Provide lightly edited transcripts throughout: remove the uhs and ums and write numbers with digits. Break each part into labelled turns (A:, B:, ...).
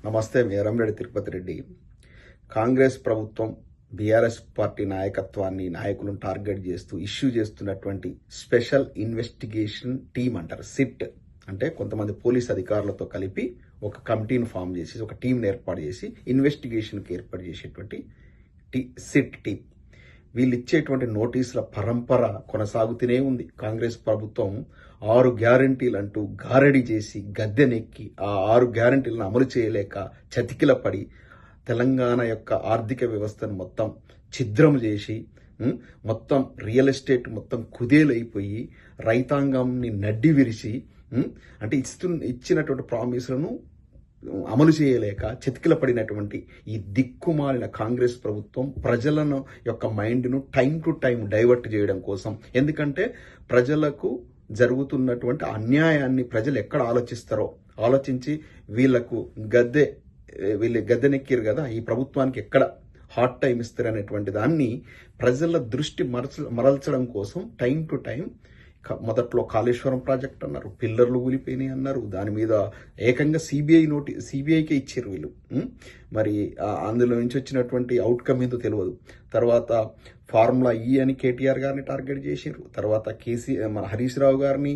A: నమస్తే. మేరంరెడ్డి తిరుపతి రెడ్డి. కాంగ్రెస్ ప్రభుత్వం BRS party నాయకులను టార్గెట్ చేస్తూ ఇష్యూ చేస్తున్నటువంటి స్పెషల్ ఇన్వెస్టిగేషన్ టీమ్ అంటారు, సిట్. అంటే కొంతమంది పోలీస్ అధికారులతో కలిపి ఒక కమిటీని ఫామ్ చేసి, ఒక టీంని ఏర్పాటు చేసి ఇన్వెస్టిగేషన్కి ఏర్పాటు చేసేటువంటి సిట్ టీం. వీళ్ళు ఇచ్చేటువంటి నోటీసుల పరంపర కొనసాగుతూనే ఉంది. కాంగ్రెస్ ప్రభుత్వం 6 గ్యారంటీలు అంటూ గారడి చేసి గద్దెనెక్కి ఆ 6 గ్యారంటీలను అమలు చేయలేక చతికిల పడి తెలంగాణ యొక్క ఆర్థిక వ్యవస్థను మొత్తం ఛిద్రం చేసి, మొత్తం రియల్ ఎస్టేట్ మొత్తం కుదేలైపోయి రైతాంగాన్ని నడ్డి విరిచి, అంటే ఇచ్చినటువంటి ప్రామిసులను అమలు చేయలేక చతికిల పడినటువంటి ఈ దిక్కుమాలిన కాంగ్రెస్ ప్రభుత్వం ప్రజలను యొక్క మైండ్ను టైం టు టైం డైవర్ట్ చేయడం కోసం, ఎందుకంటే ప్రజలకు జరుగుతున్నటువంటి అన్యాయాన్ని ప్రజలు ఎక్కడ ఆలోచిస్తారో ఆలోచించి వీళ్ళు గద్దెనెక్కిరు కదా, ఈ ప్రభుత్వానికి ఎక్కడ హాట్ టైం ఇస్తారు అనేటువంటి దాన్ని ప్రజల దృష్టి మరల్చడం కోసం టైం టు టైం మొదట్లో కాళేశ్వరం ప్రాజెక్ట్ అన్నారు, పిల్లర్లు ఊలిపోయినాయి అన్నారు, దాని మీద ఏకంగా సిబిఐకే ఇచ్చారు వీళ్ళు. మరి అందులో నుంచి వచ్చినటువంటి అవుట్కమ్ ఏందో తెలియదు. తర్వాత ఫార్ములా అని కేటీఆర్ గారిని టార్గెట్ చేశారు. తర్వాత మన హరీష్ రావు గారిని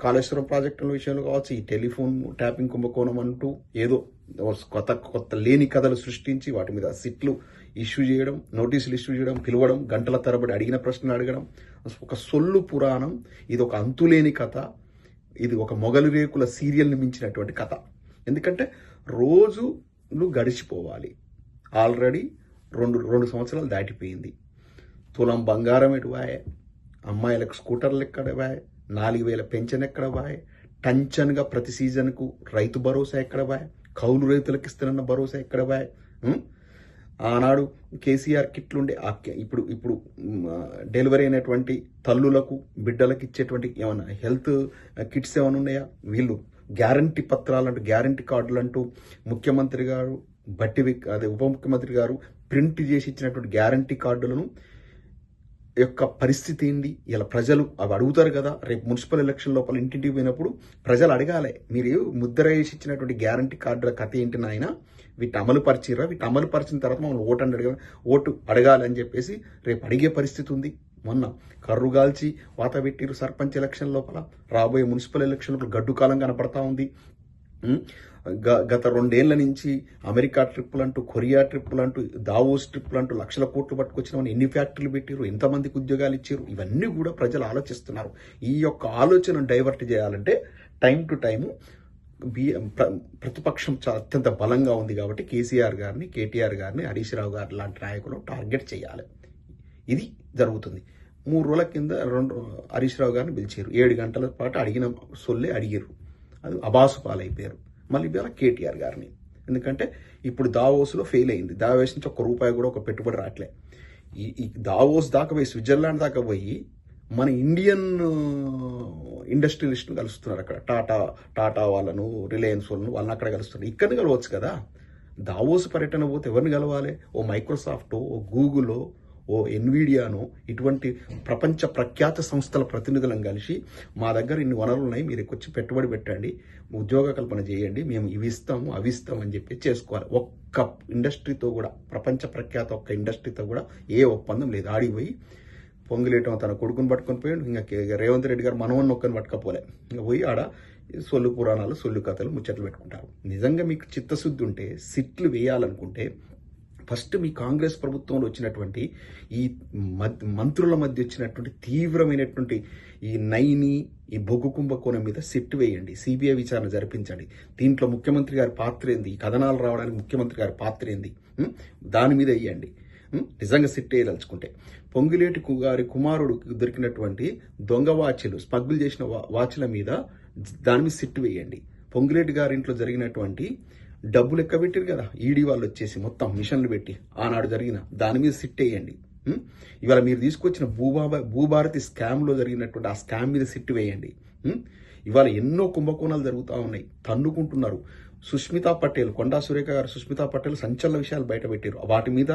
A: కాళేశ్వరం ప్రాజెక్టుల విషయంలో కావచ్చు, ఈ టెలిఫోన్ ట్యాపింగ్ కుంభకోణం అంటూ ఏదో కొత్త లేని కథలు సృష్టించి వాటి మీద సిట్లు ఇష్యూ చేయడం, నోటీసులు ఇష్యూ చేయడం, పిలవడం, గంటల తరబడి అడిగిన ప్రశ్నలు అడగడం, ఒక సొల్లు పురాణం. ఇది ఒక అంతులేని కథ. ఇది ఒక మొగలి రేకుల సీరియల్ని మించినటువంటి కథ. ఎందుకంటే రోజులు గడిచిపోవాలి. ఆల్రెడీ రెండు సంవత్సరాలు దాటిపోయింది. తులం బంగారం ఎటు వాయే, అమ్మాయిలకు స్కూటర్లు ఎక్కడ వాయే, 4,000 పెన్షన్ ఎక్కడ వాయే, టంచన్గా ప్రతి సీజన్కు రైతు భరోసా ఎక్కడ వాయే, కౌలు రైతులకు ఇస్తున్న భరోసా ఎక్కడ వాయే. ఆనాడు కేసీఆర్ కిట్లుండే ఇప్పుడు డెలివరీ అయినటువంటి తల్లులకు బిడ్డలకు ఇచ్చేటువంటి ఏమన్నా హెల్త్ కిట్స్ ఏమైనా ఉన్నాయా? వీళ్ళు గ్యారంటీ పత్రాలు అంటూ, గ్యారంటీ కార్డులు అంటూ ముఖ్యమంత్రి గారు ఉప ముఖ్యమంత్రి గారు ప్రింట్ చేసి ఇచ్చినటువంటి గ్యారంటీ కార్డులను యొక్క పరిస్థితి ఏంది? ఇలా ప్రజలు అవి అడుగుతారు కదా, రేపు మున్సిపల్ ఎలక్షన్ లోపల ఇంటింటికి పోయినప్పుడు ప్రజలు అడగాలి, మీరు ముద్ర వేసి ఇచ్చినటువంటి గ్యారంటీ కార్డుల కథ ఏంటి నాయన, వీటిని అమలు పరిచిరా, వీటిని అమలు పరిచిన తర్వాత మమ్మల్ని ఓటు అడగాలి అని చెప్పేసి రేపు అడిగే పరిస్థితి ఉంది. మొన్న కర్రుగాల్చి వాత పెట్టిరు సర్పంచ్ ఎలక్షన్ లోపల, రాబోయే మున్సిపల్ ఎలక్షన్ లోపల గడ్డు కాలం కనపడతా ఉంది. గత 2 ఏళ్ల నుంచి అమెరికా ట్రిప్పులు అంటూ, కొరియా ట్రిప్పులు అంటూ, దావోస్ ట్రిప్పులు అంటూ లక్షల కోట్లు పట్టుకొచ్చిన ఎన్ని ఫ్యాక్టరీలు పెట్టారు, ఎంతమందికి ఉద్యోగాలు ఇచ్చారు, ఇవన్నీ కూడా ప్రజలు ఆలోచిస్తున్నారు. ఈ యొక్క ఆలోచనను డైవర్ట్ చేయాలంటే టైం టు టైము ప్రతిపక్షం అత్యంత బలంగా ఉంది కాబట్టి కేసీఆర్ గారిని, కేటీఆర్ గారిని, హరీష్ రావు గారి లాంటి నాయకులను టార్గెట్ చేయాలి. ఇది జరుగుతుంది. 3 రోజుల కింద హరీష్ రావు గారిని పిలిచారు. 7 గంటల పాటు అడిగిన సొల్లే అడిగారు. అది అబాసు పాలైపోయారు. మళ్ళీ ఇవాళ కేటీఆర్ గారిని, ఎందుకంటే ఇప్పుడు దావోస్లో ఫెయిల్ అయింది. దావోస్ నుంచి ₹1 కూడా ఒక పెట్టుబడి రావట్లే. ఈ దావోస్ దాకా పోయి, స్విట్జర్లాండ్ దాకా పోయి మన ఇండియన్ ఇండస్ట్రియలిస్ట్ను కలుస్తున్నారు అక్కడ. టాటా వాళ్ళను, రిలయన్స్ వాళ్ళని అక్కడ కలుస్తున్నారు. ఇక్కడ కలవచ్చు కదా. దావోస్ పర్యటన పోతే ఎవరిని కలవాలి? ఓ మైక్రోసాఫ్టో, ఓ గూగులో, ఓ ఎన్విడియానో, ఇటువంటి ప్రపంచ ప్రఖ్యాత సంస్థల ప్రతినిధులను కలిసి మా దగ్గర ఇన్ని వనరులు ఉన్నాయి, మీరు వచ్చి పెట్టుబడి పెట్టండి, ఉద్యోగ కల్పన చేయండి, మేము ఇవి ఇస్తాము అవి ఇస్తాం అని చెప్పి చేసుకోవాలి. ఒక్క ఇండస్ట్రీతో కూడా, ప్రపంచ ప్రఖ్యాత ఒక్క ఇండస్ట్రీతో కూడా ఏ ఒప్పందం లేదు. ఆడిపోయి పొంగిలేయటం, తన కొడుకుని పట్టుకొని పోయాడు. ఇంకా రేవంత్ రెడ్డి గారు మనవన్ని ఒక్కని పట్టుకపోలే. ఇంకా పోయి ఆడ సొల్లు పురాణాలు, సొల్లు కథలు, ముచ్చట్లు పెట్టుకుంటారు. నిజంగా మీకు చిత్తశుద్ధి ఉంటే, సిట్లు వేయాలనుకుంటే ఫస్ట్ మీ కాంగ్రెస్ ప్రభుత్వంలో వచ్చినటువంటి ఈ మంత్రుల మధ్య వచ్చినటువంటి తీవ్రమైనటువంటి ఈ నైని, ఈ బొగ్గు కుంభకోణం మీద సిట్ వేయండి, సిబిఐ విచారణ జరిపించండి. దీంట్లో ముఖ్యమంత్రి గారి పాత్ర ఏంది, ఈ కథనాలు రావడానికి ముఖ్యమంత్రి గారి పాత్ర ఏంది, దాని మీద వేయండి. నిజంగా సిట్ వేయదలుచుకుంటే పొంగులేటి గారి కుమారుడు దొరికినటువంటి దొంగ వాచ్లు, స్మగ్గులు చేసిన వాచ్ల మీద దాని మీద సిట్ వేయండి. పొంగులేటి గారి ఇంట్లో జరిగినటువంటి డబ్బులు ఎక్కబెట్టారు కదా ఈడీ వాళ్ళు వచ్చేసి మొత్తం మిషన్లు పెట్టి, ఆనాడు జరిగిన దాని మీద సిట్ వేయండి. ఇవాళ మీరు తీసుకొచ్చిన భూభారతి స్కామ్లో జరిగినటువంటి ఆ స్కామ్ మీద సిట్ వేయండి. ఇవాళ ఎన్నో కుంభకోణాలు జరుగుతూ ఉన్నాయి, తన్నుకుంటున్నారు. సుష్మితా పటేల్, కొండా సురేఖ గారు, సుష్మితా పటేల్ సంచలన విషయాలు బయట పెట్టారు. వాటి మీద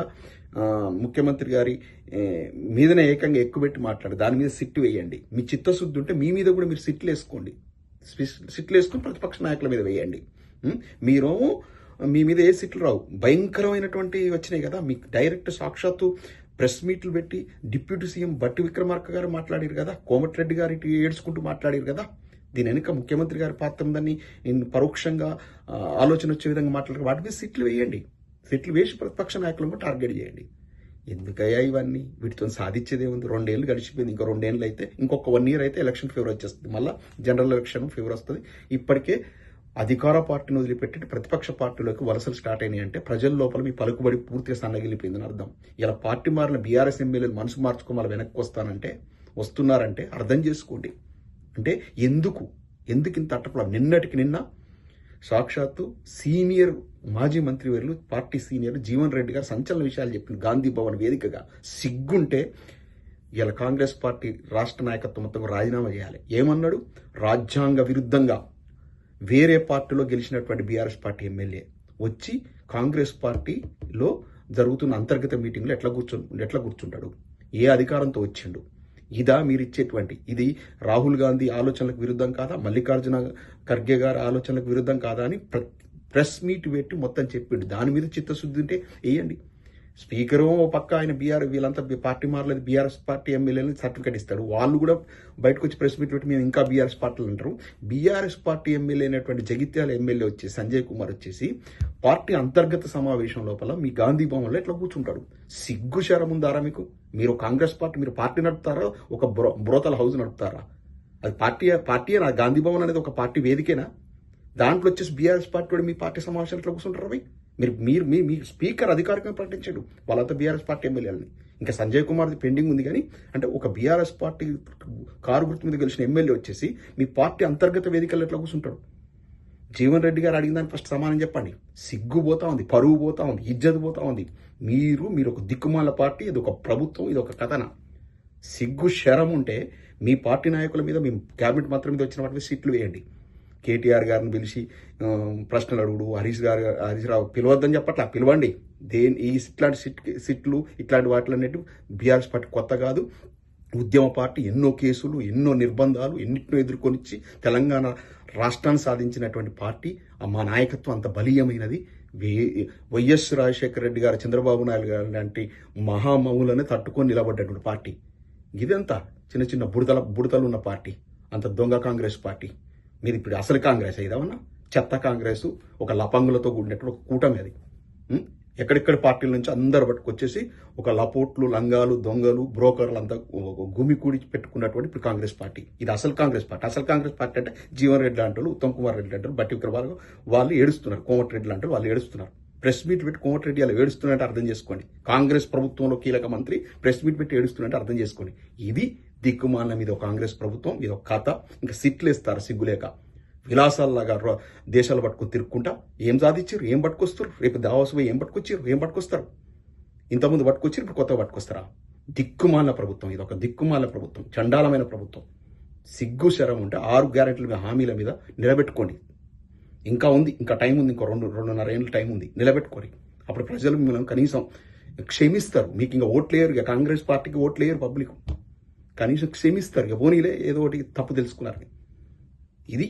A: ముఖ్యమంత్రి గారి మీదనే ఏకంగా ఎక్కుపెట్టి మాట్లాడి దాని మీద సిట్ వేయండి. మీ చిత్తశుద్ధి ఉంటే మీ మీద కూడా మీరు సిట్లు వేసుకోండి. సిట్లు వేసుకుని ప్రతిపక్ష నాయకుల మీద వేయండి. మీరు మీ మీద ఏ సీట్లు రావు. భయంకరమైనటువంటి వచ్చినాయి కదా, మీకు డైరెక్ట్ సాక్షాత్తు ప్రెస్ మీట్లు పెట్టి డిప్యూటీ సీఎం బట్టి విక్రమార్క గారు మాట్లాడారు కదా, కోమటిరెడ్డి గారు ఇటు ఏడ్చుకుంటూ మాట్లాడారు కదా. దీని వెనుక ముఖ్యమంత్రి గారి పాత్ర ఉందని పరోక్షంగా ఆలోచన వచ్చే విధంగా మాట్లాడారు. వాటి మీద సీట్లు వేయండి, సీట్లు వేసి ప్రతిపక్ష నాయకులను టార్గెట్ చేయండి. ఎందుకయ్యా ఇవన్నీ? వీటితో సాధించేదే ఉంది. 2 ఏళ్ళు గడిచిపోయింది. ఇంకో 2 ఏళ్ళు అయితే, ఇంకొక 1 year అయితే ఎలక్షన్ ఫేవర్ వచ్చేస్తుంది. మళ్ళీ జనరల్ ఎలక్షన్ ఫేవర్ వస్తుంది. ఇప్పటికే అధికార పార్టీని వదిలిపెట్టి ప్రతిపక్ష పార్టీలోకి వలసలు స్టార్ట్ అయినాయి అంటే ప్రజల లోపల మీ పలుకుబడి పూర్తిగా సన్నగిలిపోయిందని అర్థం. ఇలా పార్టీ మారిన బీఆర్ఎస్ ఎమ్మెల్యేలు మనసు మార్చుకో మళ్ళీ వెనక్కి వస్తున్నారంటే అర్థం చేసుకోండి. అంటే ఎందుకు ఇంత అట్టపడం? నిన్నటికి నిన్న సాక్షాత్తు సీనియర్ మాజీ మంత్రివర్యులు, పార్టీ సీనియర్ జీవన్ రెడ్డి గారు సంచలన విషయాలు చెప్పింది గాంధీ భవన్ వేదికగా. సిగ్గుంటే ఇలా కాంగ్రెస్ పార్టీ రాష్ట్ర నాయకత్వం మొత్తం రాజీనామా చేయాలి. ఏమన్నాడు? రాజ్యాంగ విరుద్ధంగా వేరే పార్టీలో గెలిచినటువంటి బీఆర్ఎస్ పార్టీ ఎమ్మెల్యే వచ్చి కాంగ్రెస్ పార్టీలో జరుగుతున్న అంతర్గత మీటింగ్లో ఎట్లా కూర్చుంటాడు? ఏ అధికారంతో వచ్చిండు? ఇదా మీరు ఇచ్చేటువంటి? ఇది రాహుల్ గాంధీ ఆలోచనలకు విరుద్ధం కాదా? మల్లికార్జున ఖర్గే గారి ఆలోచనలకు విరుద్ధం కాదా అని ప్రెస్ మీట్ పెట్టి మొత్తం చెప్పిండు. దాని మీద చిత్తశుద్ధి ఉంటే వేయండి. స్పీకరు ఓ పక్క ఆయన వీళ్ళంతా పార్టీ మారలేదు, బీఆర్ఎస్ పార్టీ ఎమ్మెల్యేలు సర్టిఫికేట్ ఇస్తాడు. వాళ్ళు కూడా బయటకు వచ్చి ప్రెస్ మీట్ పెట్టి మేము ఇంకా బీఆర్ఎస్ పార్టీలు అంటారు. బీఆర్ఎస్ పార్టీ ఎమ్మెల్యే అయినటువంటి జగిత్యాల ఎమ్మెల్యే వచ్చేసి సంజయ్ కుమార్ వచ్చేసి పార్టీ అంతర్గత సమావేశం లోపల మీ గాంధీ భవన్లో ఎట్లా కూర్చుంటాడు? సిగ్గు శరం ఉందారా మీకు? మీరు కాంగ్రెస్ పార్టీ, మీరు పార్టీ నడుపుతారా? ఒక బ్రోతల హౌస్ నడుపుతారా? అది పార్టీ నా గాంధీ భవన్ అనేది ఒక పార్టీ వేదికేనా? దాంట్లో వచ్చేసి బీఆర్ఎస్ పార్టీ వాడు మీ పార్టీ సమావేశాలు ఎట్లా కూర్చుంటారు? అవి మీ స్పీకర్ అధికారికంగా ప్రకటించాడు వాళ్ళంతా బీఆర్ఎస్ పార్టీ ఎమ్మెల్యేలని. ఇంకా సంజయ్ కుమార్ది పెండింగ్ ఉంది. కానీ అంటే ఒక బీఆర్ఎస్ పార్టీ కారు గుర్తు మీద గెలిచిన ఎమ్మెల్యే వచ్చేసి మీ పార్టీ అంతర్గత వేదికల్లో ఎట్లా కూర్చుంటాడు? జీవన్ రెడ్డి గారు అడిగిన దానికి ఫస్ట్ సమానం చెప్పండి. సిగ్గు పోతా ఉంది, పరువు పోతా ఉంది, ఇజ్జత్ పోతా ఉంది. మీరు ఒక దిక్కుమాల పార్టీ, ఇది ఒక ప్రభుత్వం, ఇది ఒక కథన. సిగ్గు శరం ఉంటే మీ పార్టీ నాయకుల మీద, మీ క్యాబినెట్ మంత్రుల మీద వచ్చిన వాటి మీద సీట్లు వేయండి. కేటీఆర్ గారిని పిలిచి ప్రశ్నలు అడుగుడు, హరీష్ రావు పిలవద్దని చెప్పట్లా, పిలవండి. ఇట్లాంటి సిట్లు ఇట్లాంటి వాటిలన్నిటి బీఆర్ఎస్ పార్టీ కొత్త కాదు. ఉద్యమ పార్టీ ఎన్నో కేసులు, ఎన్నో నిర్బంధాలు, ఎన్నిటినో ఎదుర్కొనిచ్చి తెలంగాణ రాష్ట్రాన్ని సాధించినటువంటి పార్టీ. మా నాయకత్వం అంత బలీయమైనది. వైఎస్ రాజశేఖర రెడ్డి గారు, చంద్రబాబు నాయుడు గారు లాంటి మహామౌలను తట్టుకొని నిలబడ్డటువంటి పార్టీ. ఇదంతా చిన్న చిన్న బుడతలు ఉన్న పార్టీ, అంత దొంగ కాంగ్రెస్ పార్టీ. మీరు ఇప్పుడు అసలు కాంగ్రెస్ అయిదామన్నా చెత్త కాంగ్రెస్, ఒక లపంగులతో కూడినటువంటి ఒక కూటమి అది. ఎక్కడెక్కడ పార్టీల నుంచి అందరు పట్టుకొచ్చేసి ఒక లపోట్లు, లంగాలు, దొంగలు, బ్రోకర్లు అంతా గుమికూడి పెట్టుకున్నటువంటి ఇప్పుడు కాంగ్రెస్ పార్టీ. ఇది అసలు కాంగ్రెస్ పార్టీ. అసలు కాంగ్రెస్ పార్టీ అంటే జీవన్ రెడ్డి అంటారు, ఉత్తమ్ కుమార్ రెడ్డి అంటారు, బట్టి విక్రమార్క వాళ్ళు ఏడుస్తున్నారు, కోమటిరెడ్డి అంటారు వాళ్ళు ఏడుస్తున్నారు. ప్రెస్ మీట్ పెట్టి కోమటిరెడ్డి అలా ఏడుస్తున్నట్టు అర్థం చేసుకోండి. కాంగ్రెస్ ప్రభుత్వంలో కీలక మంత్రి ప్రెస్ మీట్ పెట్టి ఏడుస్తున్నట్టు అర్థం చేసుకోండి. ఇది దిక్కుమాల మీద కాంగ్రెస్ ప్రభుత్వం, ఇది ఒక కథ. ఇంకా సిట్లు ఇస్తారు సిగ్గులేక, విలాసాల్లాగా దేశాలు పట్టుకుని తిరుక్కుంటా. ఏం సాధించారు? ఏం పట్టుకొస్తారు? రేపు దావాసు పోయి ఏం పట్టుకొచ్చారు? ఏం పట్టుకొస్తారు? ఇంతకుముందు పట్టుకొచ్చారు, ఇప్పుడు కొత్తగా పట్టుకొస్తారా? దిక్కుమాల ప్రభుత్వం, ఇది ఒక దిక్కుమాల ప్రభుత్వం, చండాలమైన ప్రభుత్వం. సిగ్గు శరం ఉంటే 6 గ్యారెంటీల మీద, హామీల మీద నిలబెట్టుకోండి. ఇంకా ఉంది, ఇంకా టైం ఉంది, ఇంకో 2.5 ఏళ్ళ టైం ఉంది, నిలబెట్టుకోండి. అప్పుడు ప్రజలు మిమ్మల్ని కనీసం క్షమిస్తారు. మీకు ఇంకా ఓట్లేయరు, ఇక కాంగ్రెస్ పార్టీకి ఓట్లేయరు పబ్లిక్, కనీసం క్షమిస్తారు. ఇక పోనీలే ఏదో ఒకటి తప్పు తెలుసుకున్నారు. ఇది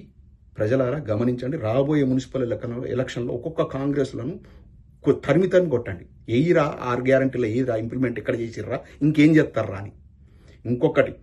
A: ప్రజలారా గమనించండి. రాబోయే మున్సిపల్ ఎలక్షన్లో ఒక్కొక్క కాంగ్రెస్లను తరిమి కొట్టండి. ఎయిరా 6 గ్యారెంటీలో ఎయిరా ఇంప్లిమెంట్ ఎక్కడ చేసిర్రా, ఇంకేం చేస్తారా అని. ఇంకొకటి,